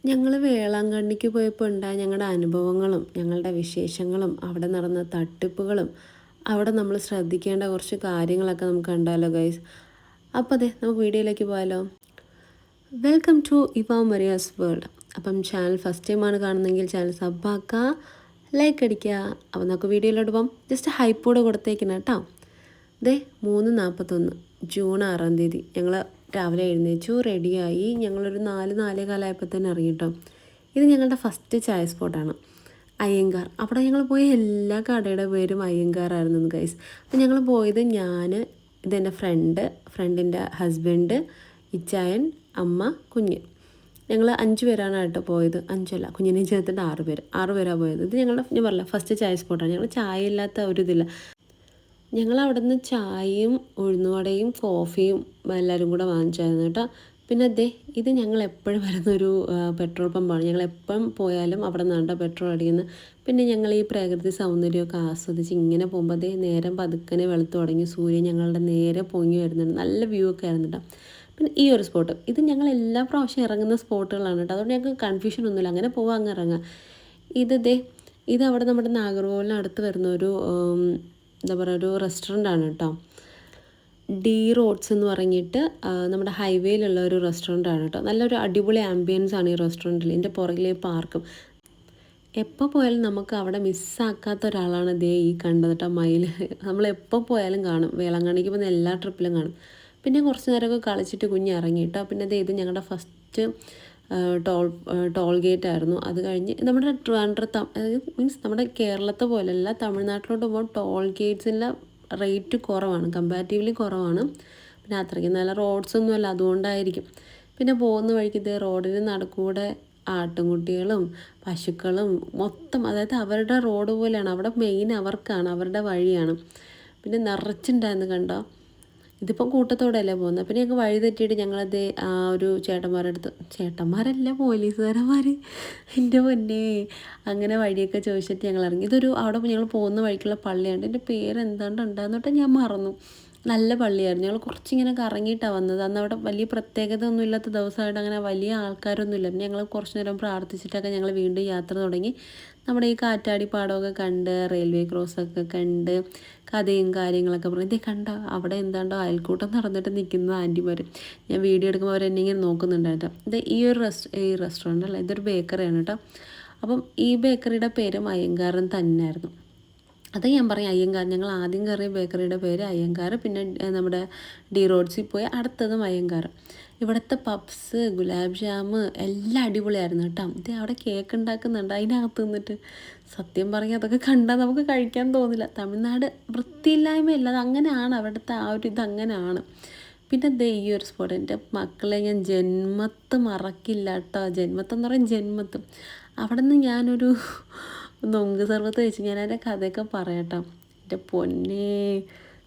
ഞങ്ങൾ വേളാങ്കണ്ണിക്ക് പോയപ്പോൾ ഉണ്ടായ ഞങ്ങളുടെ അനുഭവങ്ങളും ഞങ്ങളുടെ വിശേഷങ്ങളും അവിടെ നടന്ന തട്ടിപ്പുകളും അവിടെ നമ്മൾ ശ്രദ്ധിക്കേണ്ട കുറച്ച് കാര്യങ്ങളൊക്കെ നമുക്ക് കണ്ടാലോ ഗൈസ്. അപ്പോൾ അതെ നമുക്ക് വീഡിയോയിലേക്ക് പോയാലോ. Welcome to Eva Maria's world. അപ്പം ചാനൽ ഫസ്റ്റ് ടൈമാണ് കാണുന്നതെങ്കിൽ ചാനൽ സബ്ബാക്കുക, ലൈക്ക് അടിക്കുക. അപ്പം നമുക്ക് വീഡിയോയിലോട്ട് പോകാം. ജസ്റ്റ് ഹൈപ്പോടെ കൊടുത്തേക്കണം കേട്ടോ. ദേ 3:41 ജൂൺ 6-ാം തീയതി ഞങ്ങൾ രാവിലെ എഴുന്നേച്ചു, റെഡിയായി. ഞങ്ങളൊരു 4-4:15 തന്നെ ഇറങ്ങി കേട്ടോ. ഇത് ഞങ്ങളുടെ ഫസ്റ്റ് ചായ സ്പോട്ടാണ് അയ്യങ്കാർ. അവിടെ ഞങ്ങൾ പോയ എല്ലാ കടയുടെ പേരും അയ്യങ്കാറായിരുന്നു ഗൈസ്. അപ്പം ഞങ്ങൾ പോയത് ഇതെൻ്റെ ഫ്രണ്ടിൻ്റെ ഹസ്ബൻഡ്, ഇച്ചായൻ, അമ്മ, കുഞ്ഞ്. ഞങ്ങൾ 5 പേരാണ് കേട്ടോ പോയത്. 5 കുഞ്ഞിനെ ചേർത്തിട്ട് 6 പേര്. 6 പേരാണ് പോയത്. ഇത് ഞങ്ങളുടെ ഞാൻ പറഞ്ഞില്ല ഫസ്റ്റ് ചായ സ്പോട്ടാണ്. ഞങ്ങൾ ചായ ഇല്ലാത്ത ഒരു ഇതില്ല. ഞങ്ങൾ അവിടെ നിന്ന് ചായയും ഉഴുന്നുവടയും കോഫിയും എല്ലാവരും കൂടെ വാങ്ങിച്ചായിരുന്നു കേട്ടോ. പിന്നെ ഇത് ഞങ്ങൾ എപ്പോഴും വരുന്നൊരു പെട്രോൾ പമ്പാണ്. ഞങ്ങൾ എപ്പം പോയാലും അവിടെ നിന്നാണ് പെട്രോൾ അടിക്കുന്നത്. പിന്നെ ഞങ്ങൾ ഈ പ്രകൃതി സൗന്ദര്യമൊക്കെ ആസ്വദിച്ച് ഇങ്ങനെ പോകുമ്പോൾ നേരം പതുക്കനെ വെളുത്തു തുടങ്ങി. സൂര്യൻ ഞങ്ങളുടെ നേരെ പൊങ്ങി വരുന്നുണ്ട്. നല്ല വ്യൂ ഒക്കെ ആയിരുന്നു കേട്ടോ. പിന്നെ ഈ ഒരു സ്പോട്ട് ഇത് ഞങ്ങൾ എല്ലാ പ്രാവശ്യം ഇറങ്ങുന്ന സ്പോട്ടുകളാണ് കേട്ടോ. അതുകൊണ്ട് ഞങ്ങൾക്ക് കൺഫ്യൂഷൻ ഒന്നുമില്ല, അങ്ങനെ പോവാം, അങ്ങ് ഇറങ്ങാം. ഇത് അവിടെ നമ്മുടെ നാഗർകോവിലിന് അടുത്ത് വരുന്ന ഒരു എന്താ പറയുക ഒരു റെസ്റ്റോറൻ്റാണ് കേട്ടോ. ഡി റോഡ്സ് എന്ന് പറഞ്ഞിട്ട് നമ്മുടെ ഹൈവേയിലുള്ള ഒരു റെസ്റ്റോറൻ്റാണ് കേട്ടോ. നല്ലൊരു അടിപൊളി ആംബിയൻസ് ആണ് ഈ റെസ്റ്റോറൻറ്റിൽ. ഇതിൻ്റെ പുറകിലെ പാർക്കും. എപ്പോൾ പോയാലും നമുക്ക് അവിടെ മിസ്സാക്കാത്ത ഒരാളാണ് ഈ കണ്ടത് കേട്ടോ, മയിൽ. നമ്മളെപ്പോൾ പോയാലും കാണും. വേളാങ്കണ്ണിക്ക് പോകുന്ന എല്ലാ ട്രിപ്പിലും കാണും. പിന്നെ കുറച്ച് നേരമൊക്കെ കളിച്ചിട്ട് കുഞ്ഞ് ഇറങ്ങി കേട്ടോ. പിന്നെ ഇത് ഞങ്ങളുടെ ഫസ്റ്റ് ടോൾ ഗേറ്റ് ആയിരുന്നു. അത് കഴിഞ്ഞ് നമ്മുടെ ട്രിവാൻഡ്രത്ത്, മീൻസ് നമ്മുടെ കേരളത്തെ പോലെയല്ല, തമിഴ്നാട്ടിലോട്ട് പോകുമ്പോൾ ടോൾ ഗേറ്റ്സിൻ്റെ റേറ്റ് കുറവാണ്, കമ്പാരിറ്റീവ്ലി കുറവാണ്. പിന്നെ അത്രയ്ക്ക് നല്ല റോഡ്സൊന്നുമല്ല, അതുകൊണ്ടായിരിക്കും. പിന്നെ പോകുന്ന വഴിക്ക് റോഡിന് നടുക്കൂടെ ആട്ടുംകുട്ടികളും പശുക്കളും മൊത്തം, അതായത് അവരുടെ റോഡ് പോലെയാണ്. അവിടെ മെയിൻ അവർക്കാണ്, അവരുടെ വഴിയാണ്. പിന്നെ നിറച്ചുണ്ടായിരുന്നു കണ്ടോ. ഇതിപ്പം കൂട്ടത്തോടെയല്ലേ പോകുന്നത്. പിന്നെ ഞങ്ങൾക്ക് വഴി തെറ്റിയിട്ട് ഞങ്ങളത് ആ ഒരു ചേട്ടന്മാരല്ല പോലീസുകാരന്മാർ, എൻ്റെ പൊന്നേ. അങ്ങനെ വഴിയൊക്കെ ചോദിച്ചിട്ട് ഞങ്ങൾ ഇറങ്ങി. അവിടെ ഞങ്ങൾ പോകുന്ന വഴിക്കുള്ള പള്ളിയാണ്. എൻ്റെ പേരെന്താണ്ട് ഉണ്ടായിരുന്നോട്ടെ, ഞാൻ മറന്നു. നല്ല പള്ളിയായിരുന്നു. ഞങ്ങൾ കുറച്ചിങ്ങനെ കറങ്ങിയിട്ടാണ് വന്നത്. അന്ന് അവിടെ വലിയ പ്രത്യേകത ഒന്നും ഇല്ലാത്ത ദിവസമായിട്ട് അങ്ങനെ വലിയ ആൾക്കാരൊന്നുമില്ല. പിന്നെ ഞങ്ങൾ കുറച്ച് നേരം പ്രാർത്ഥിച്ചിട്ടൊക്കെ ഞങ്ങൾ വീണ്ടും യാത്ര തുടങ്ങി. നമ്മുടെ ഈ കാറ്റാടി പാടമൊക്കെ കണ്ട്, റെയിൽവേ ക്രോസൊക്കെ കണ്ട്, കഥയും കാര്യങ്ങളൊക്കെ പറഞ്ഞ് കണ്ട അവിടെ എന്താണ്ടോ അയൽക്കൂട്ടം നടന്നിട്ട് നിൽക്കുന്ന ആൻറ്റിമാർ. ഞാൻ വീഡിയോ എടുക്കുമ്പോൾ അവരെന്നെ ഇങ്ങനെ നോക്കുന്നുണ്ടായിരുന്നു. ഈ റെസ്റ്റോറൻ്റ് അല്ല, ഇതൊരു ബേക്കറിയാണ് കേട്ടോ. അപ്പം ഈ ബേക്കറിയുടെ പേരും അയ്യങ്കാരൻ തന്നെയായിരുന്നു. അത് ഞാൻ പറയും അയ്യങ്കാർ. ഞങ്ങൾ ആദ്യം കയറിയ ബേക്കറിയുടെ പേര് അയ്യങ്കാർ. പിന്നെ നമ്മുടെ ഡി റോഡ്സിൽ പോയി അടുത്തതും അയ്യങ്കാർ. ഇവിടുത്തെ പപ്സ്, ഗുലാബ് ജാമ് എല്ലാം അടിപൊളിയായിരുന്നു കേട്ടോ. അവിടെ കേക്ക് ഉണ്ടാക്കുന്നുണ്ട് അതിനകത്ത് നിന്നിട്ട്. സത്യം പറഞ്ഞാൽ അതൊക്കെ കണ്ടാൽ നമുക്ക് കഴിക്കാൻ തോന്നില്ല. തമിഴ്നാട് വൃത്തിയില്ലായ്മയല്ല, അത് അങ്ങനെയാണ് അവിടുത്തെ ആ ഒരു അങ്ങനെയാണ്. പിന്നെ ഈ ഒരു സ്പോട്ട് എൻ്റെ മക്കളെ ഞാൻ ജന്മത്ത് മറക്കില്ല കേട്ടോ. ജന്മത്തെന്ന് പറയും ജന്മത്തും. അവിടെ നിന്ന് ഞാനൊരു നൊങ്ക് സർവത്ത് വെച്ച് ഞാൻ എൻ്റെ കഥയൊക്കെ പറയട്ടോ. എൻ്റെ പൊന്നേ,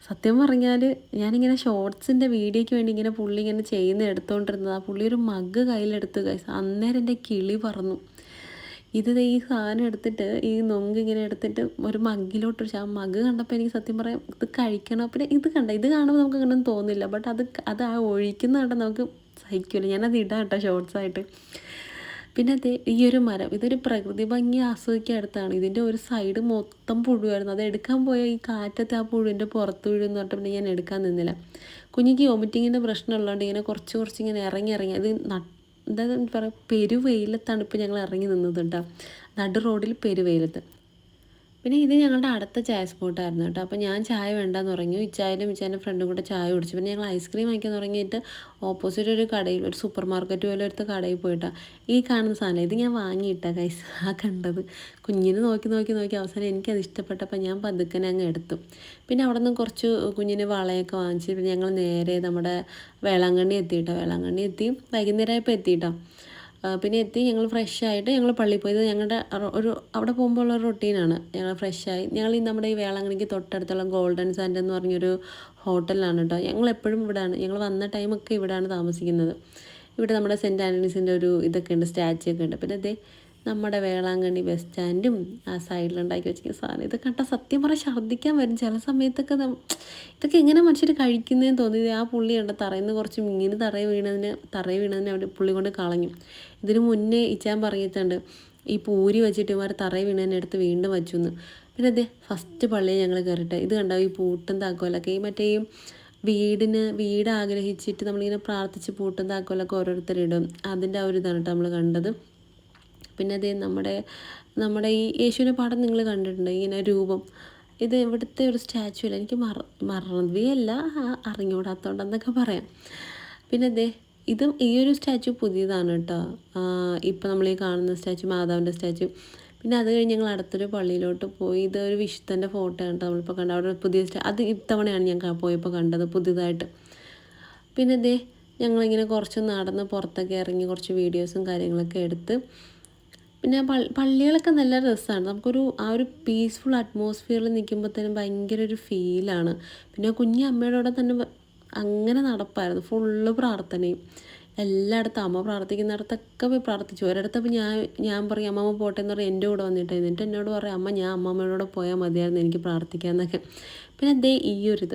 സത്യം പറഞ്ഞാൽ ഞാനിങ്ങനെ ഷോർട്സിൻ്റെ വീഡിയോയ്ക്ക് വേണ്ടി ഇങ്ങനെ പുള്ളി ഇങ്ങനെ എടുത്തുകൊണ്ടിരുന്നത്. ആ പുള്ളി ഒരു മഗ് കയ്യിലെടുത്ത് ഗൈസ്. അന്നേരം എൻ്റെ കിളി പറന്നു. ഈ സാധനം എടുത്തിട്ട്, ഈ നൊങ്ക് ഇങ്ങനെ എടുത്തിട്ട് ഒരു മഗ്ഗിലോട്ട് വെച്ച്, ആ മഗ് കണ്ടപ്പോൾ എനിക്ക് സത്യം പറയാം ഇത് കഴിക്കണം. പിന്നെ ഇത് കാണുമ്പോൾ നമുക്ക് അങ്ങനെ തോന്നില്ല. ബട്ട് അത് ആ ഒഴിക്കുന്ന കണ്ടാൽ നമുക്ക് സഹിക്കില്ല. ഞാനത് ഇടാം കേട്ടോ ഷോർട്സായിട്ട്. പിന്നെ ഈ ഒരു മരം, ഇതൊരു പ്രകൃതി ഭംഗി ആസ്വദിക്കാൻ അടുത്താണ്. ഇതിൻ്റെ ഒരു സൈഡ് മൊത്തം പുഴുവായിരുന്നു. അത് എടുക്കാൻ പോയ ഈ കാറ്റത്ത് ആ പുഴുവിൻ്റെ പുറത്ത് വീഴുമെന്ന് പറഞ്ഞിട്ട് പിന്നെ ഞാൻ എടുക്കാൻ നിന്നില്ല. കുഞ്ഞിക്ക് വോമിറ്റിങ്ങിൻ്റെ പ്രശ്നമുള്ളതുകൊണ്ട് ഇങ്ങനെ കുറച്ച് ഇങ്ങനെ ഇറങ്ങി അത് എന്താ പറയുക, പെരുവെയിലത്താണ് ഇപ്പോൾ ഞങ്ങൾ ഇറങ്ങി നിന്നത് കേട്ടോ. നടു റോഡിൽ പെരുവെയിലത്ത്. പിന്നെ ഇത് ഞങ്ങളുടെ അടുത്ത ചായ സ്പോട്ടായിരുന്നു കേട്ടോ. അപ്പോൾ ഞാൻ ചായ വേണ്ടാന്ന് പറഞ്ഞു. ഇച്ചായൻ്റെ ഫ്രണ്ടും കൂടെ ചായ കുടിച്ചു. പിന്നെ ഞങ്ങൾ ഐസ്ക്രീം വാങ്ങിക്കാൻ തുടങ്ങിയിട്ട് ഓപ്പോസിറ്റ് ഒരു കടയിൽ, ഒരു സൂപ്പർ മാർക്കറ്റ് പോലെ എടുത്ത് കടയിൽ പോയിട്ടാണ് ഈ കാണുന്ന സാധനം. ഇത് ഞാൻ വാങ്ങിയിട്ടാ ഗൈസ് ആ കണ്ടത്. കുഞ്ഞിന് നോക്കി അവസാനം എനിക്കത് ഇഷ്ടപ്പെട്ടപ്പോൾ ഞാൻ പതുക്കനെ അങ്ങ് എടുത്തു. പിന്നെ അവിടെ നിന്ന് കുറച്ച് കുഞ്ഞിന് വളയൊക്കെ വാങ്ങിച്ച് പിന്നെ ഞങ്ങൾ നേരെ നമ്മുടെ വേളാങ്കണ്ണി എത്തി. വൈകുന്നേരമായപ്പോൾ എത്തിയിട്ടോ. പിന്നെ ഞങ്ങൾ ഫ്രഷായിട്ട് ഞങ്ങൾ പള്ളിയിൽ പോയത് ഞങ്ങളുടെ അവിടെ പോകുമ്പോൾ ഉള്ള റൊട്ടീനാണ്. ഞങ്ങൾ ഫ്രഷായി ഞങ്ങൾ നമ്മുടെ ഈ വേളാങ്കണ്ണിക്ക് തൊട്ടടുത്തുള്ള ഗോൾഡൻ സാൻഡ് എന്ന് പറഞ്ഞൊരു ഹോട്ടലിലാണ് കേട്ടോ. ഞങ്ങൾ എപ്പോഴും ഇവിടെയാണ്, ഞങ്ങൾ വന്ന ടൈമൊക്കെ ഇവിടെയാണ് താമസിക്കുന്നത്. ഇവിടെ നമ്മുടെ സെൻറ്റ് ആൻ്റണീസിൻ്റെ ഒരു ഇതൊക്കെ ഉണ്ട്, സ്റ്റാച്ചു ഒക്കെ ഉണ്ട്. പിന്നെ നമ്മുടെ വേളാങ്കണ്ണി ബസ് സ്റ്റാൻഡും ആ സൈഡിലുണ്ടാക്കി വെച്ചിരിക്കുന്ന സാധനം ഇത് കണ്ടാൽ സത്യം പറഞ്ഞാൽ ഛർദ്ദിക്കാൻ വരും ചില സമയത്തൊക്കെ. ഇതൊക്കെ എങ്ങനെ മനുഷ്യർ കഴിക്കുന്നതെന്ന് തോന്നിയത്. ആ പുള്ളിയുണ്ട് തറയിൽ നിന്ന് കുറച്ച് മീൻ തറയിൽ വീണതിന് അവിടെ പുള്ളി കൊണ്ട് കളഞ്ഞു. ഇതിന് മുന്നേ ഇച്ചാൻ പറഞ്ഞിട്ടുണ്ട് ഈ പൂരി വെച്ചിട്ട് ഇവർ തറയിൽ വീണതിനെ എടുത്ത് വീണ്ടും വച്ചു എന്ന്. പിന്നെ അതെ ഫസ്റ്റ് പള്ളിയിൽ ഞങ്ങൾ കയറിയിട്ട് ഇത് കണ്ടോ ഈ പൂട്ടും താക്കോലൊക്കെ ഈ മറ്റേ ഈ വീട് ആഗ്രഹിച്ചിട്ട് നമ്മളിങ്ങനെ പ്രാർത്ഥിച്ച് പൂട്ടും താക്കോലൊക്കെ ഓരോരുത്തരിടും അതിൻ്റെ ആ ഒരു ഇതാണ് കേട്ടോ നമ്മൾ കണ്ടത്. പിന്നെ അതേ നമ്മുടെ ഈ യേശുവിൻ്റെ പടം നിങ്ങൾ കണ്ടിട്ടുണ്ട് ഇങ്ങനെ രൂപം. ഇത് ഇവിടുത്തെ ഒരു സ്റ്റാച്ചു അല്ല, എനിക്ക് മറവിയല്ല അറിഞ്ഞുകൂടാത്തതുകൊണ്ടെന്നൊക്കെ പറയാം. പിന്നെ അതേ ഈ ഒരു സ്റ്റാച്ചു പുതിയതാണ് കേട്ടോ. ഇപ്പം നമ്മൾ ഈ കാണുന്ന സ്റ്റാച്ചു മാതാവിൻ്റെ സ്റ്റാച്ചു. പിന്നെ അത് കഴിഞ്ഞ് ഞങ്ങൾ അടുത്തൊരു പള്ളിയിലോട്ട് പോയി. ഇതൊരു വിശുദ്ധൻ്റെ ഫോട്ടോ ആണ് കേട്ടോ നമ്മളിപ്പോൾ കണ്ടത്. അവിടെ പുതിയ അത് ഇത്തവണയാണ് ഞാൻ പോയപ്പോൾ കണ്ടത് പുതിയതായിട്ട്. പിന്നെ ഞങ്ങളിങ്ങനെ കുറച്ച് നടന്ന് പുറത്തൊക്കെ ഇറങ്ങി കുറച്ച് വീഡിയോസും കാര്യങ്ങളൊക്കെ എടുത്ത്. പിന്നെ പള്ളികളൊക്കെ നല്ല രസമാണ്. നമുക്കൊരു ആ ഒരു പീസ്ഫുൾ അറ്റ്മോസ്ഫിയറിൽ നിൽക്കുമ്പോഴത്തേനും ഭയങ്കര ഒരു ഫീലാണ്. പിന്നെ കുഞ്ഞി അമ്മയുടെ കൂടെ തന്നെ അങ്ങനെ നടപ്പായിരുന്നു, ഫുള്ള് പ്രാർത്ഥനയും. എല്ലായിടത്തും അമ്മ പ്രാർത്ഥിക്കുന്നിടത്തൊക്കെ പോയി പ്രാർത്ഥിച്ചു. ഒരിടത്തപ്പോൾ ഞാൻ പറയും അമ്മമ്മ പോട്ടെ എന്ന് പറയും എൻ്റെ കൂടെ വന്നിട്ട്. എന്നിട്ട് എന്നോട് പറയും അമ്മ ഞാൻ അമ്മമ്മയുടെ കൂടെ പോയാൽ മതിയായിരുന്നു എനിക്ക് പ്രാർത്ഥിക്കാമെന്നൊക്കെ. പിന്നെ ഈ ഒരു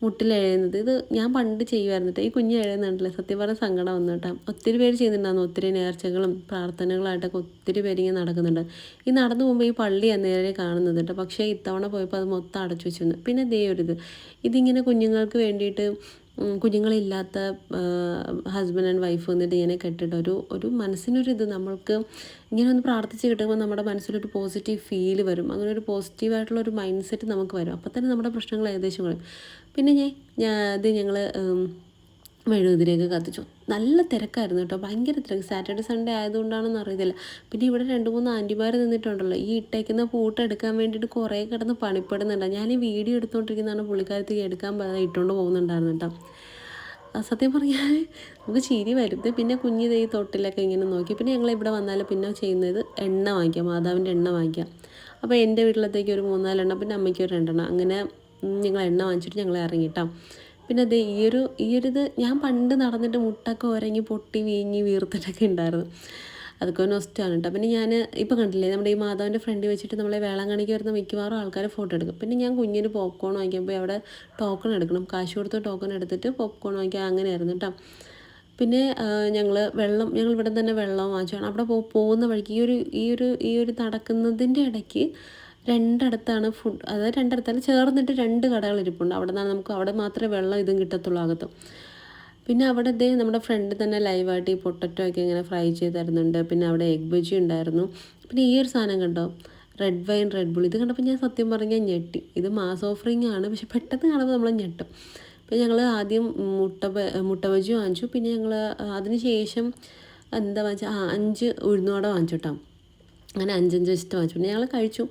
മുട്ടിലെഴുതുന്നത് ഇത് ഞാൻ പണ്ട് ചെയ്യുമായിരുന്നു കേട്ടോ. ഈ കുഞ്ഞ് എഴുതുന്നുണ്ടല്ലേ സത്യം പറഞ്ഞാൽ സങ്കടം വന്നു കേട്ടോ. ഒത്തിരി പേര് ചെയ്യുന്നുണ്ടായിരുന്നു, ഒത്തിരി നേർച്ചകളും പ്രാർത്ഥനകളായിട്ടൊക്കെ ഒത്തിരി പേരിങ്ങനെ നടക്കുന്നുണ്ട്. ഈ നടന്നു പോകുമ്പോൾ ഈ പള്ളി നേരെ കാണുന്നത് കേട്ടോ. പക്ഷേ ഇത്തവണ പോയപ്പോൾ അത് മൊത്തം അടച്ചു വെച്ചിരുന്നു. പിന്നെ ഇതിങ്ങനെ കുഞ്ഞുങ്ങൾക്ക് വേണ്ടിയിട്ട് കുഞ്ഞുങ്ങളില്ലാത്ത ഹസ്ബൻഡ് ആൻഡ് വൈഫ് വന്നിട്ട് ഇങ്ങനെ കെട്ടിട്ട് ഒരു മനസ്സിനൊരിത് നമ്മൾക്ക് ഇങ്ങനെ ഒന്ന് പ്രാർത്ഥിച്ച് കിട്ടുമ്പോൾ നമ്മുടെ മനസ്സിലൊരു പോസിറ്റീവ് ഫീൽ വരും. അങ്ങനെ ഒരു പോസിറ്റീവായിട്ടുള്ളൊരു മൈൻഡ് സെറ്റ് നമുക്ക് വരും. അപ്പോൾ തന്നെ നമ്മുടെ പ്രശ്നങ്ങൾ ഏകദേശം കുറയും. പിന്നെ ഞങ്ങൾ മെഴുകുതിരിയൊക്കെ കത്തിച്ചു. നല്ല തിരക്കായിരുന്നു കേട്ടോ, ഭയങ്കര തിരക്ക്. സാറ്റർഡേ സൺഡേ ആയതുകൊണ്ടാണെന്ന് അറിയത്തില്ല. പിന്നെ ഇവിടെ 2-3 ആൻറ്റിമാർ നിന്നിട്ടുണ്ടല്ലോ ഈ ഇട്ടേക്കുന്ന പൂട്ട് എടുക്കാൻ വേണ്ടിയിട്ട് കുറേ കിടന്ന് പണിപ്പെടുന്നുണ്ട്. ഞാൻ ഈ വീഡിയോ എടുത്തുകൊണ്ടിരിക്കുന്നതാണ് പുള്ളിക്കാരത്തേക്ക് എടുക്കാൻ ഇട്ടുകൊണ്ട് പോകുന്നുണ്ടായിരുന്നു കേട്ടോ. സത്യം പറഞ്ഞാൽ നമുക്ക് ചിരി വരുന്നത്. പിന്നെ കുഞ്ഞിത് ഈ തൊട്ടിലൊക്കെ ഇങ്ങനെ നോക്കി. പിന്നെ ഞങ്ങൾ ഇവിടെ വന്നാൽ പിന്നെ ചെയ്യുന്നത് എണ്ണ വാങ്ങിക്കാം, മാതാവിൻ്റെ എണ്ണ വാങ്ങിക്കാം. അപ്പോൾ എൻ്റെ വീട്ടിലത്തേക്ക് ഒരു 3-4 എണ്ണം, പിന്നെ അമ്മയ്ക്ക് ഒരു 2 എണ്ണം. അങ്ങനെ ഞങ്ങൾ എണ്ണ വാങ്ങിച്ചിട്ട് ഞങ്ങൾ ഇറങ്ങിട്ടോ. പിന്നെ ഈയൊരിത് ഞാൻ പണ്ട് നടന്നിട്ട് മുട്ടൊക്കെ ഉരങ്ങി പൊട്ടി വീങ്ങി വീർത്തിട്ടൊക്കെ ഉണ്ടായിരുന്നു. അതൊക്കെ നൊസ്റ്റാണ് കേട്ടോ. പിന്നെ ഞാൻ ഇപ്പോൾ കണ്ടില്ലേ നമ്മുടെ ഈ മാതാവിൻ്റെ ഫ്രണ്ടിൽ വെച്ചിട്ട് നമ്മളെ വേളാങ്കണ്ണിക്ക് വരുന്ന മിക്കവാറും ആൾക്കാർ ഫോട്ടോ എടുക്കും. പിന്നെ ഞാൻ കുഞ്ഞിന് പോപ്കോൺ വാങ്ങിക്കാൻ പോയി. അവിടെ ടോക്കൺ എടുക്കണം, കാശ് കൊടുത്ത് ടോക്കൺ എടുത്തിട്ട് പോപ്കോൺ വാങ്ങിക്കാൻ അങ്ങനെയായിരുന്നു കേട്ടോ. പിന്നെ ഞങ്ങൾ ഇവിടെ തന്നെ വെള്ളം വാങ്ങിച്ചാണ്. അവിടെ പോകുന്ന വഴിക്ക് ഈ ഒരു നടക്കുന്നതിൻ്റെ ഇടയ്ക്ക് രണ്ടിടത്താണ് അതായത് രണ്ടിടത്തല്ല ചേർന്നിട്ട് 2 കടകൾ ഇരിപ്പുണ്ട്. അവിടെ നിന്നാണ് നമുക്ക് അവിടെ മാത്രമേ വെള്ളം ഇതും കിട്ടത്തുള്ളൂ അകത്തും. പിന്നെ അവിടെ നമ്മുടെ ഫ്രണ്ട് തന്നെ ലൈവായിട്ട് ഈ പൊട്ടറ്റോ ഒക്കെ ഇങ്ങനെ ഫ്രൈ ചെയ്ത് തരുന്നുണ്ട്. പിന്നെ അവിടെ എഗ് ബജി ഉണ്ടായിരുന്നു. പിന്നെ ഈ ഒരു സാധനം കണ്ടോ, റെഡ് ബുൾ. ഇത് കണ്ടപ്പോൾ ഞാൻ സത്യം പറഞ്ഞാൽ ഞെട്ടി. ഇത് മാസ് ഓഫറിങ് ആണ്, പക്ഷെ പെട്ടെന്ന് കാണുമ്പോൾ നമ്മൾ ഞെട്ടും. പിന്നെ ഞങ്ങൾ ആദ്യം മുട്ട ബജി വാങ്ങിച്ചു. പിന്നെ ഞങ്ങൾ അതിന് ശേഷം എന്താ വാങ്ങിച്ചാൽ 5 ഉഴുന്നുവട വാങ്ങിച്ചു കേട്ടോ. അങ്ങനെ 5 വെച്ചിട്ട് വാങ്ങിച്ചു. പിന്നെ ഞങ്ങൾ കഴിച്ചു.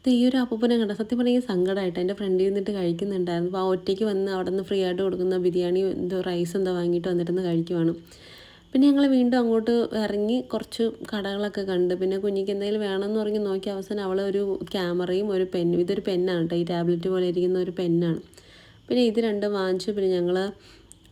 ഈ ഒരു അപ്പൂപ്പനെ കണ്ട സത്യം പറഞ്ഞാൽ സങ്കടമായിട്ട് എൻ്റെ ഫ്രണ്ടിൽ നിന്നിട്ട് കഴിക്കുന്നുണ്ടായിരുന്നു. അപ്പോൾ ആ ഒറ്റയ്ക്ക് വന്ന് അവിടെ നിന്ന് ഫ്രീ ആയിട്ട് കൊടുക്കുന്ന ബിരിയാണി റൈസ് വാങ്ങിയിട്ട് വന്നിട്ടൊന്ന് കഴിക്കുവാണ്. പിന്നെ ഞങ്ങൾ വീണ്ടും അങ്ങോട്ട് ഇറങ്ങി കുറച്ച് കടകളൊക്കെ കണ്ട്. പിന്നെ കുഞ്ഞിക്ക് എന്തെങ്കിലും വേണമെന്ന് പറഞ്ഞ് നോക്കി അവസാനം അവൾ ഒരു ക്യാമറയും ഒരു പെന്നും, ഇതൊരു പെന്നാണ് കേട്ടോ, ഈ ടാബ്ലറ്റ് പോലെ ഇരിക്കുന്ന ഒരു പെന്നാണ്. പിന്നെ ഇത് 2 വാങ്ങിച്ചു. പിന്നെ ഞങ്ങൾ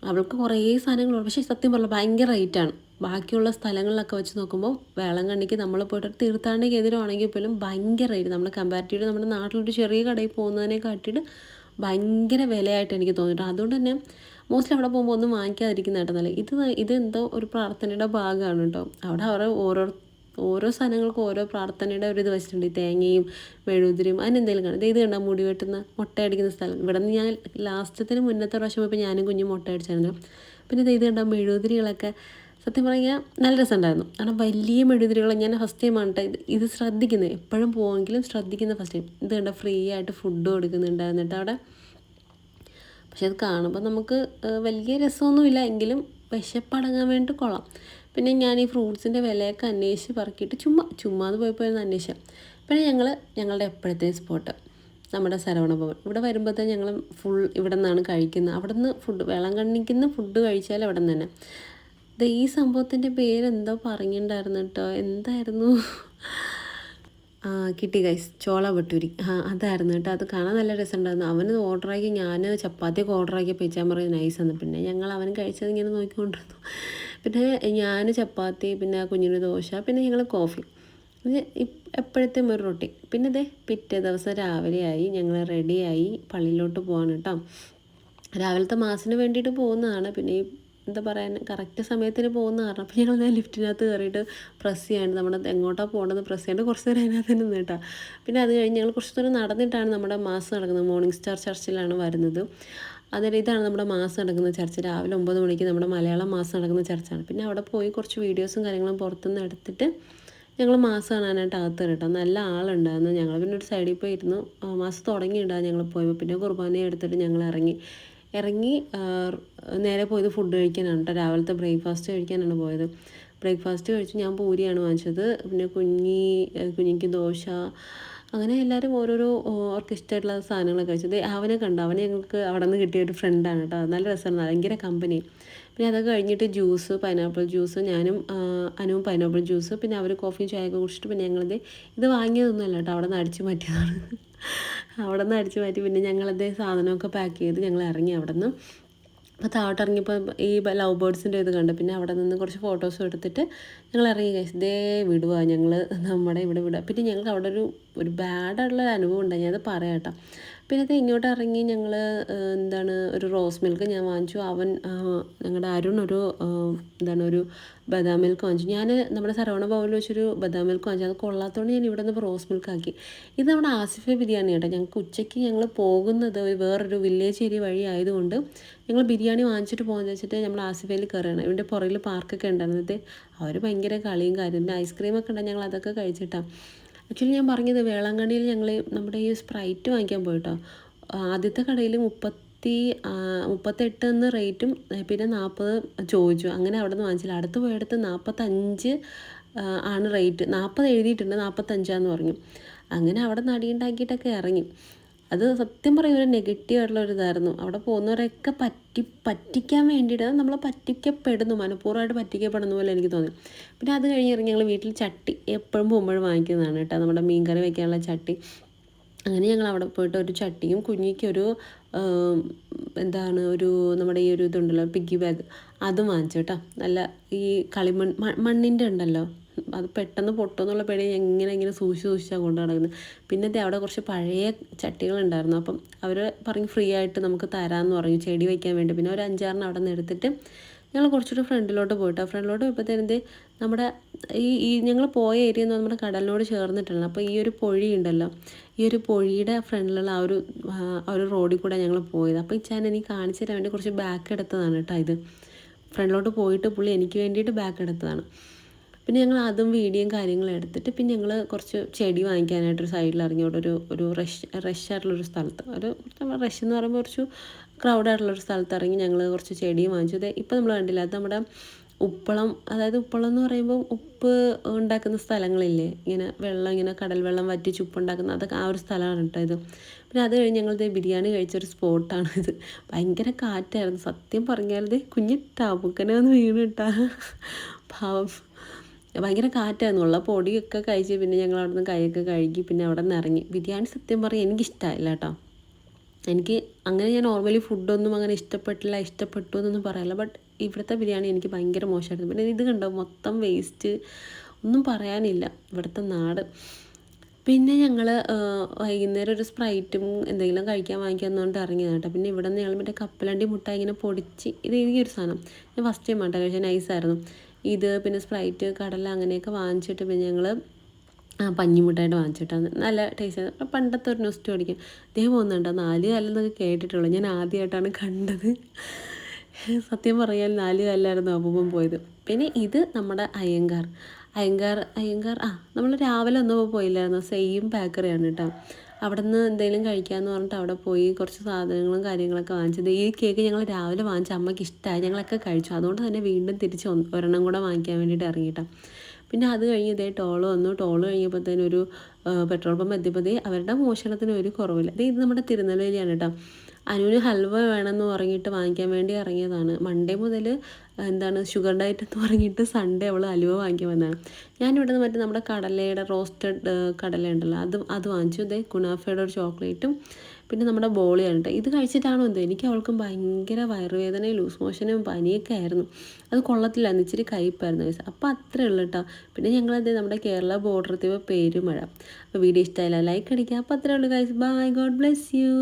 അവൾക്ക് കുറേ സാധനങ്ങളുണ്ട്, പക്ഷേ സത്യം പറഞ്ഞാൽ ഭയങ്കര റേറ്റാണ്. ബാക്കിയുള്ള സ്ഥലങ്ങളിലൊക്കെ വെച്ച് നോക്കുമ്പോൾ വേളാങ്കണ്ണിക്ക് നമ്മൾ പോയിട്ട് തീർത്ഥാടനയ്ക്ക് എതിരാണെങ്കിൽ പോലും ഭയങ്കര റേറ്റ്. നമ്മൾ കമ്പാരിറ്റീവ് നമ്മുടെ നാട്ടിലൊരു ചെറിയ കടയിൽ പോകുന്നതിനെ കാട്ടിയിട്ട് ഭയങ്കര വിലയായിട്ട് എനിക്ക് തോന്നിയിട്ടുണ്ട്. അതുകൊണ്ട് തന്നെ മോസ്റ്റ്ലി അവിടെ പോകുമ്പോൾ ഒന്നും വാങ്ങിക്കാതിരിക്കുന്നതായിട്ട് നല്ല. ഇതെന്തോ ഒരു പ്രാർത്ഥനയുടെ ഭാഗമാണ് കേട്ടോ. അവിടെ ഓരോ സാധനങ്ങൾക്കും ഓരോ പ്രാർത്ഥനയുടെ ഒരു ഇത് വെച്ചിട്ടുണ്ട്. ഈ തേങ്ങയും മെഴുകുതിരിയും അതിനെന്തെങ്കിലും കാണും. ഇത് കണ്ടാൽ മുടി വെട്ടുന്ന മുട്ടയടിക്കുന്ന സ്ഥലം. ഇവിടെ നിന്ന് ഞാൻ ലാസ്റ്റത്തിന് മുന്നത്തെ പ്രാവശ്യം ഇപ്പോൾ ഞാനും കുഞ്ഞും മുട്ട അടിച്ചായിരുന്നു. പിന്നെ ഇത് കണ്ടാൽ മെഴുകുതിരികളൊക്കെ സത്യം പറഞ്ഞാൽ നല്ല രസമുണ്ടായിരുന്നു. കാരണം വലിയ മെഴുകുതിരികൾ ഞാൻ ഫസ്റ്റ് ടൈമാണ് കേട്ടോ ഇത് ശ്രദ്ധിക്കുന്നത്. എപ്പോഴും പോകുമെങ്കിലും ശ്രദ്ധിക്കുന്ന ഫസ്റ്റ് ടൈം. ഇത് കണ്ടാൽ ഫ്രീ ആയിട്ട് ഫുഡ് കൊടുക്കുന്നുണ്ടായിരുന്നു കേട്ടോ അവിടെ. പക്ഷെ അത് കാണുമ്പോൾ നമുക്ക് വലിയ രസമൊന്നുമില്ല, എങ്കിലും വിശപ്പടങ്ങാൻ വേണ്ടി കൊള്ളാം. പിന്നെ ഞാൻ ഈ ഫ്രൂട്ട്സിൻ്റെ വിലയൊക്കെ അന്വേഷിച്ച് പറക്കിയിട്ട് ചുമ്മാ പോയപ്പോൾ അന്വേഷിക്കാം. പിന്നെ ഞങ്ങളുടെ എപ്പോഴത്തെ സ്പോട്ട് നമ്മുടെ ശരവണഭവൻ. ഇവിടെ വരുമ്പോഴത്തേ ഞങ്ങൾ ഫുൾ ഇവിടെ നിന്നാണ് കഴിക്കുന്നത്. അവിടെ നിന്ന് വേളാങ്കണ്ണിക്ക് ഫുഡ് കഴിച്ചാൽ അവിടെ നിന്ന് തന്നെ. ഈ സംഭവത്തിൻ്റെ പേരെന്തോ പറഞ്ഞിട്ടുണ്ടായിരുന്നു കേട്ടോ, എന്തായിരുന്നു കിട്ടി ഗൈസ്, ചോള ഭട്ടൂരി. അതായിരുന്നു കേട്ടോ. അത് കാണാൻ നല്ല രസമുണ്ടായിരുന്നു. അവന് ഓർഡറാക്കി, ഞാൻ ചപ്പാത്തിയൊക്കെ ഓർഡറാക്കിയപ്പോൾ ഇച്ചാൻ പറയും നൈസാണ്. പിന്നെ ഞങ്ങൾ അവൻ കഴിച്ചത് ഇങ്ങനെ നോക്കിക്കൊണ്ടിരുന്നു. പിന്നെ ഞാൻ ചപ്പാത്തി, പിന്നെ കുഞ്ഞിന് ദോശ, പിന്നെ ഞങ്ങൾ കോഫി. ഇത് എപ്പോഴത്തെയും ഒരു റൊട്ടീൻ. പിന്നെ ഇതേ പിറ്റേ ദിവസം രാവിലെയായി, ഞങ്ങൾ റെഡിയായി പള്ളിയിലോട്ട് പോകാൻ കേട്ടോ. രാവിലത്തെ മാസിന് വേണ്ടിയിട്ട് പോകുന്നതാണ്. പിന്നെ ഈ എന്താ പറയുക, കറക്റ്റ് സമയത്തിന് പോകുന്ന കാരണം അപ്പോൾ ഞങ്ങൾ ലിഫ്റ്റിനകത്ത് കയറിയിട്ട് പ്രസ് ചെയ്യാണ്ട് നമ്മുടെ എങ്ങോട്ടാണ് പോകേണ്ടത് പ്രസ് ചെയ്യാണ്ട് കുറച്ച് നേരം അതിനകത്ത് തന്നെ നിന്നിട്ടാണ്. പിന്നെ അത് കഴിഞ്ഞ് ഞങ്ങൾ കുറച്ച് ദൂരം നടന്നിട്ടാണ് നമ്മുടെ മാസ് നടക്കുന്നത്. മോർണിംഗ് സ്റ്റാർ ചർച്ചിലാണ് വരുന്നത്. അന്നേരം ഇതാണ് നമ്മുടെ മാസ് നടക്കുന്ന ചർച്ച്. രാവിലെ 9 മണിക്ക് നമ്മുടെ മലയാളം മാസ് നടക്കുന്ന ചർച്ചാണ്. പിന്നെ അവിടെ പോയി കുറച്ച് വീഡിയോസും കാര്യങ്ങളും പുറത്തുനിന്ന് എടുത്തിട്ട് ഞങ്ങൾ മാസ് കാണാനായിട്ട് അകത്ത് കേട്ടോ. നല്ല ആളുണ്ടായിരുന്നു. ഞങ്ങൾ പിന്നെ ഒരു സൈഡിൽ പോയി ഇരുന്നു. മാസ് തുടങ്ങിയിട്ടുണ്ടാകും ഞങ്ങൾ പോയപ്പോൾ. പിന്നെ കുർബാനയെ എടുത്തിട്ട് ഞങ്ങൾ ഇറങ്ങി നേരെ പോയത് ഫുഡ് കഴിക്കാനാണ് കേട്ടോ. രാവിലത്തെ ബ്രേക്ക്ഫാസ്റ്റ് കഴിക്കാനാണ് പോയത്. ബ്രേക്ക്ഫാസ്റ്റ് കഴിച്ചു. ഞാൻ പൂരിയാണ് വാങ്ങിച്ചത്. പിന്നെ കുഞ്ഞിക്ക് ദോശ, അങ്ങനെ എല്ലാവരും ഓരോരോ അവർക്ക് ഇഷ്ടമായിട്ടുള്ള സാധനങ്ങളൊക്കെ കഴിച്ചത്. അവനെ കണ്ടു. അവനെ ഞങ്ങൾക്ക് അവിടെ നിന്ന് കിട്ടിയ ഒരു ഫ്രണ്ടാണ് കേട്ടോ. നല്ല രസമാണ്, ഭയങ്കര കമ്പനി. പിന്നെ അതൊക്കെ കഴിഞ്ഞിട്ട് ജ്യൂസ്, പൈനാപ്പിൾ ജ്യൂസ്, ഞാനും അനുവും പൈനാപ്പിൾ ജ്യൂസ്, പിന്നെ അവർ കോഫിയും ചായയൊക്കെ കുടിച്ചിട്ട് പിന്നെ ഞങ്ങളിത് ഇത് വാങ്ങിയതൊന്നുമല്ല കേട്ടോ, അവിടെ നിന്ന് അടിച്ചു മാറ്റിയതാണ്. അവിടെ നിന്ന് അടിച്ചു മാറ്റി പിന്നെ ഞങ്ങളത് സാധനമൊക്കെ പാക്ക് ചെയ്ത് ഞങ്ങൾ ഇറങ്ങി അവിടെ നിന്ന്. അപ്പോൾ താഴോട്ട് ഇറങ്ങിയപ്പോൾ ഈ ലവ് ബേർഡ്സിൻ്റെ ഇത് കണ്ടു. പിന്നെ അവിടെ നിന്ന് കുറച്ച് ഫോട്ടോസും എടുത്തിട്ട് ഞങ്ങൾ ഇറങ്ങി കഴിച്ചു. ഇതേ വിടുക ഞങ്ങൾ നമ്മുടെ ഇവിടെ വിടുക. പിന്നെ ഞങ്ങൾക്ക് അവിടെ ഒരു ബാഡായിട്ടുള്ള അനുഭവം ഉണ്ടായി, ഞാനത് പറയാം കേട്ടോ. പിന്നെ അത് ഇങ്ങോട്ട് ഇറങ്ങി ഞങ്ങൾ ഒരു റോസ് മിൽക്ക് ഞാൻ വാങ്ങിച്ചു. ഞങ്ങളുടെ അരുൺ ഒരു ബദാം മിൽക്ക് വാങ്ങിച്ചു. ഞാൻ നമ്മുടെ സരവണ ഭവനിൽ വെച്ചൊരു ബദാം മിൽക്ക് വാങ്ങിച്ചു. അത് കൊള്ളാത്തതുകൊണ്ട് ഞാൻ ഇവിടെ നിന്ന് റോസ് മിൽക്ക് ആക്കി. ഇത് നമ്മുടെ ആസിഫ ബിരിയാണി കേട്ടോ. ഞങ്ങൾക്ക് ഉച്ചയ്ക്ക് ഞങ്ങൾ പോകുന്നത് വേറൊരു വില്ലേജ് ഏരിയ വഴി ആയതുകൊണ്ട് ഞങ്ങൾ ബിരിയാണി വാങ്ങിച്ചിട്ട് പോകുന്നത് വെച്ചിട്ട് നമ്മൾ ആസിഫയിൽ കയറുകയാണ്. ഇവിടെ പുറകിൽ പാർക്കൊക്കെ ഉണ്ടായിരുന്നത്. അവർ ഭയങ്കര കളിയും കാര്യം, പിന്നെ ഐസ്ക്രീമൊക്കെ ഉണ്ടായി. ഞങ്ങൾ അതൊക്കെ കഴിച്ചിട്ടാണ്. ആക്ച്വലി ഞാൻ പറഞ്ഞത് വേളാങ്കണ്ണിയിൽ ഞങ്ങൾ നമ്മുടെ ഈ സ്പ്രൈറ്റ് വാങ്ങിക്കാൻ പോയിട്ടോ. ആദ്യത്തെ കടയിൽ 38 എന്ന റേറ്റും പിന്നെ 40 ചോദിച്ചു. അങ്ങനെ അവിടെ നിന്ന് വാങ്ങിച്ചില്ല. അടുത്ത് പോയെടുത്ത് 45 ആണ് റേറ്റ്. 40 എഴുതിയിട്ടുണ്ട്, 45 പറഞ്ഞു. അങ്ങനെ അവിടെ നടിയുണ്ടാക്കിയിട്ടൊക്കെ ഇറങ്ങി. അത് സത്യം പറയും ഒരു നെഗറ്റീവായിട്ടുള്ള ഒരു ഇതായിരുന്നു. അവിടെ പോകുന്നവരൊക്കെ പറ്റിക്കാൻ വേണ്ടിയിട്ട് നമ്മളെ പറ്റിക്കപ്പെടുന്നു, മനഃപൂർവ്വമായിട്ട് പറ്റിക്കപ്പെടുന്ന പോലെ എനിക്ക് തോന്നി. പിന്നെ അത് കഴിഞ്ഞ് ഇറങ്ങി ഞങ്ങൾ വീട്ടിൽ ചട്ടി എപ്പോഴും പോകുമ്പോഴും വാങ്ങിക്കുന്നതാണ് കേട്ടോ, നമ്മുടെ മീൻകറി വയ്ക്കാനുള്ള ചട്ടി. അങ്ങനെ ഞങ്ങൾ അവിടെ പോയിട്ട് ഒരു ചട്ടിയും കുഞ്ഞിക്കൊരു നമ്മുടെ ഈ ഒരു ഇതുണ്ടല്ലോ പിഗ്ഗി ബാഗ്, അതും വാങ്ങിച്ചു കേട്ടോ. നല്ല ഈ മണ്ണിൻ്റെ ഉണ്ടല്ലോ, അത് പെട്ടെന്ന് പൊട്ടുമെന്നുള്ള പേടി ഇങ്ങനെ സൂക്ഷിച്ചാണ് കൊണ്ട് നടക്കുന്നത്. പിന്നെ അവിടെ കുറച്ച് പഴയ ചട്ടികളുണ്ടായിരുന്നു. അപ്പം അവർ പറഞ്ഞു ഫ്രീ ആയിട്ട് നമുക്ക് തരാമെന്ന് പറഞ്ഞു ചെടി വയ്ക്കാൻ വേണ്ടി. പിന്നെ ഒരു 5-6 അവിടെ നിന്ന് എടുത്തിട്ട് ഞങ്ങൾ കുറച്ചുകൂടി ഫ്രണ്ടിലോട്ട് പോയപ്പോഴത്തേനെന്ത് നമ്മുടെ ഞങ്ങൾ പോയ ഏരിയ എന്ന് നമ്മുടെ കടലിനോട് ചേർന്നിട്ടുള്ള. അപ്പോൾ ഈ ഒരു പൊഴി ഉണ്ടല്ലോ, ഈ ഒരു പൊഴിയുടെ ഫ്രണ്ടിലുള്ള ആ ഒരു റോഡിൽ കൂടെ ഞങ്ങൾ പോയത്. അപ്പോൾ ഈ ചാനൽ എനിക്ക് കാണിച്ചു തരാൻ വേണ്ടി കുറച്ച് ബാക്ക് എടുത്തതാണ് കേട്ടോ. ഇത് ഫ്രണ്ടിലോട്ട് പോയിട്ട് പുള്ളി എനിക്ക് വേണ്ടിയിട്ട് ബാക്ക് എടുത്തതാണ്. പിന്നെ ഞങ്ങൾ അതും വീഡിയോയും കാര്യങ്ങളും എടുത്തിട്ട് പിന്നെ ഞങ്ങൾ കുറച്ച് ചെടി വാങ്ങിക്കാനായിട്ടൊരു സൈഡിൽ ഇറങ്ങി. അവിടെ ഒരു റഷ് ആയിട്ടുള്ളൊരു സ്ഥലത്ത്, റഷ് എന്ന് പറയുമ്പോൾ കുറച്ച് ക്രൗഡായിട്ടുള്ളൊരു സ്ഥലത്ത് ഇറങ്ങി ഞങ്ങൾ കുറച്ച് ചെടിയും വാങ്ങിച്ചു. ഇപ്പോൾ നമ്മൾ കണ്ടില്ല, അത് നമ്മുടെ ഉപ്പളം എന്ന് പറയുമ്പോൾ ഉപ്പ് ഉണ്ടാക്കുന്ന സ്ഥലങ്ങളില്ലേ, ഇങ്ങനെ കടൽ വെള്ളം വറ്റിച്ച് ഉപ്പുണ്ടാക്കുന്ന, അതൊക്കെ ആ ഒരു സ്ഥലമാണ് കേട്ടോ ഇത്. പിന്നെ അത് കഴിഞ്ഞ് ഞങ്ങളിത് ബിരിയാണി കഴിച്ചൊരു സ്പോട്ടാണ് ഇത്. ഭയങ്കര കാറ്റായിരുന്നു സത്യം പറഞ്ഞാൽ. കുഞ്ഞ് ടമുക്കനെ ഒന്ന് വീണിട്ടാ പാവം, ഭയങ്കര കാറ്റായിരുന്നു. ഉള്ള പൊടിയൊക്കെ കഴിച്ച് പിന്നെ ഞങ്ങൾ അവിടെ നിന്ന് കൈയൊക്കെ കഴുകി പിന്നെ അവിടെ നിന്ന് ഇറങ്ങി. ബിരിയാണി സത്യം പറയാൻ എനിക്കിഷ്ടമായില്ല കേട്ടോ. എനിക്ക് അങ്ങനെ ഞാൻ നോർമലി ഫുഡൊന്നും അങ്ങനെ ഇഷ്ടപ്പെട്ടു എന്നൊന്നും പറയില്ല. ബട്ട് ഇവിടുത്തെ ബിരിയാണി എനിക്ക് ഭയങ്കര മോശമായിരുന്നു. പിന്നെ ഇത് കണ്ടോ, മൊത്തം വേസ്റ്റ്, ഒന്നും പറയാനില്ല ഇവിടുത്തെ നാട്. പിന്നെ ഞങ്ങൾ വൈകുന്നേരം ഒരു സ്പ്രൈറ്റും എന്തെങ്കിലും കഴിക്കാൻ വാങ്ങിക്കാമെന്നുകൊണ്ട് ഇറങ്ങിയതാണ് കേട്ടോ. പിന്നെ ഇവിടെ നിന്ന് ഞങ്ങൾ മറ്റേ കപ്പലണ്ടി മുട്ടായി ഇങ്ങനെ പൊടിച്ച്, ഇത് ഈ ഒരു സാധനം ഞാൻ ഫസ്റ്റ് ടൈം ആട്ടോ കഴിച്ചാൽ, നൈസായിരുന്നു ഇത്. പിന്നെ സ്പ്രൈറ്റ്, കടല അങ്ങനെയൊക്കെ വാങ്ങിച്ചിട്ട് പിന്നെ ഞങ്ങൾ പഞ്ഞിമുട്ടായിട്ട് വാങ്ങിച്ചിട്ടാണ്. നല്ല ടേസ്റ്റ്, പണ്ടത്തെ ഒരു നൊസ്റ്റു അടിക്കും. ഇതേ പോകുന്നുണ്ടോ 4 കാലെന്നൊക്കെ കേട്ടിട്ടുള്ളൂ, ഞാൻ ആദ്യമായിട്ടാണ് കണ്ടത്. സത്യം പറയാൻ 4 കാലിലായിരുന്നു അപ്പം പോയത്. പിന്നെ ഇത് നമ്മുടെ അയ്യങ്കാർ നമ്മൾ രാവിലെ ഒന്നും പോയില്ലായിരുന്നു, സെയിം ബേക്കറിയാണ് കേട്ടോ. അവിടെ നിന്ന് എന്തെങ്കിലും കഴിക്കാമെന്ന് പറഞ്ഞിട്ട് അവിടെ പോയി കുറച്ച് സാധനങ്ങളും കാര്യങ്ങളൊക്കെ വാങ്ങിച്ചത്. ഈ കേക്ക് ഞങ്ങൾ രാവിലെ വാങ്ങിച്ച അമ്മയ്ക്ക് ഇഷ്ടമായി, ഞങ്ങളൊക്കെ കഴിച്ചു. അതുകൊണ്ട് തന്നെ വീണ്ടും തിരിച്ച് ഒരെണ്ണം കൂടെ വാങ്ങിക്കാൻ വേണ്ടിയിട്ട് ഇറങ്ങിയിട്ടാണ്. പിന്നെ അത് കഴിഞ്ഞ് ഇതേ ടോള് വന്നു. ടോള് കഴിഞ്ഞപ്പോഴത്തേനൊരു പെട്രോൾ പമ്പ് എത്തിയപ്പോൾ അവരുടെ മോഷണത്തിന് ഒരു കുറവില്ല. ഇത് നമ്മുടെ തിരുനെല്വേലിയാണ് കേട്ടോ. അനുവിന് ഹൽവ വേണമെന്ന് പറഞ്ഞിട്ട് വാങ്ങിക്കാൻ വേണ്ടി ഇറങ്ങിയതാണ്. മൺഡേ മുതൽ ഷുഗർ ഡയറ്റ് എന്ന് പറഞ്ഞിട്ട് സൺഡേ അവൾ ഹലുവ വാങ്ങിക്കാൻ വന്നതാണ്. ഞാനിവിടെ നിന്ന് നമ്മുടെ കടലയുടെ റോസ്റ്റഡ് കടല ഉണ്ടല്ലോ, അത് വാങ്ങിച്ചു. കുനാഫയുടെ ഒരു ചോക്ലേറ്റും പിന്നെ നമ്മുടെ ബോളിയാണ് കേട്ടോ. ഇത് കഴിച്ചിട്ടാണോ എന്തോ എനിക്ക് അവൾക്കും ഭയങ്കര വയറുവേദനയും ലൂസ് മോഷനും പനിയൊക്കെ ആയിരുന്നു. അത് കൊള്ളത്തില്ലായിരുന്നു, ഇച്ചിരി കയ്പ്പായിരുന്നു ഗൈസ്. അപ്പോൾ അത്രേ ഉള്ളൂ കേട്ടോ. പിന്നെ ഞങ്ങളത് നമ്മുടെ കേരള ബോർഡർ എത്തിയപ്പോൾ പെരുമഴ. അപ്പോൾ വീഡിയോ ഇഷ്ടമായില്ല ലൈക്ക് അടിക്കുക. അപ്പോൾ അത്രേ ഉള്ളൂ guys. Bye, God bless U.